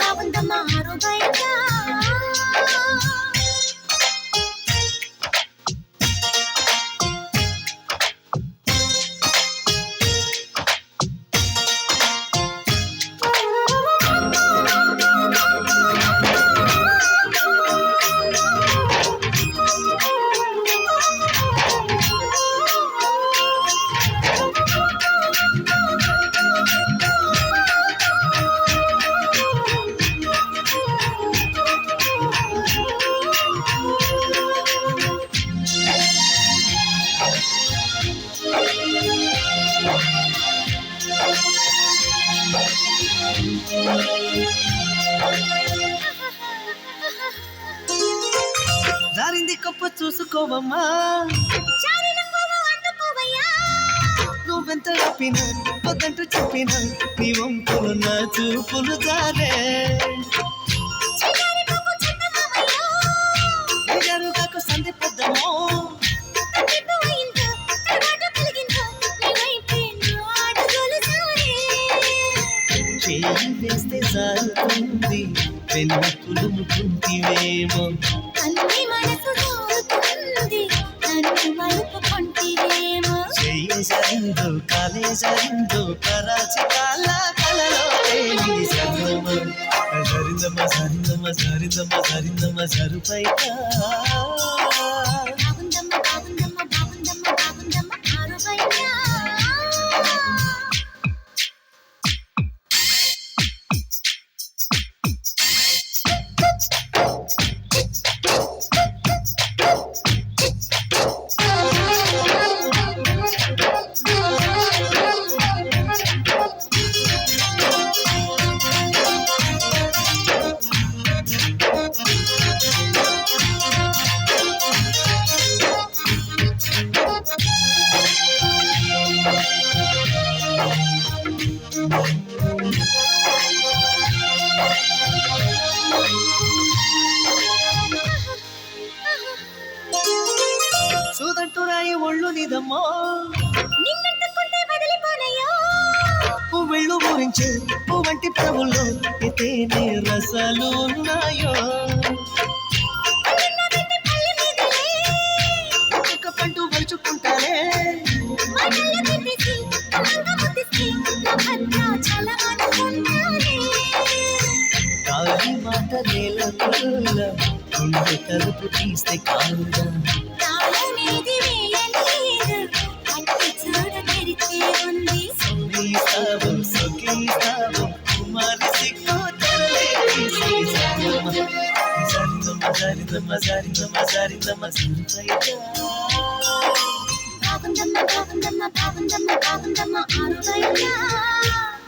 బాగుందమ్మ ఆరు బయట జారింది కప్ప చూసుకోవమ్మా నువ్వెంత చెప్పినా వద్దంటూ చెప్పినా నీ వంపులు నా చూపులు జారే ఎరుగాకు సంధి పెద్దమో చేయి వేస్తే జారుతుంది వెన్న పులుముకుంటివేమో చెయ్యి జరిగిందో కాలే జరిగిందో కరాచి కాల కలలో సరిందమ్మ సరుపైక చూదంటూ రాయి ఒళ్ళు నిదమ్మో పువ్వుళ్ళు గురించి పువ్వంటి ప్రభుల్లో తేనె రసాలు ఉన్నాయో ఒక్కొక్క పంట వలుచుకుంటారే గాలి మాట నేల గుండె తలుపు తీస్తే కాలుగా కుమారి సిక్కు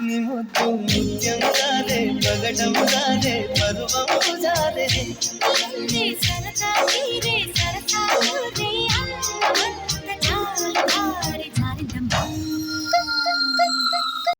నిముద్దు ముత్యం జారే పగడం జారే పరువం జారే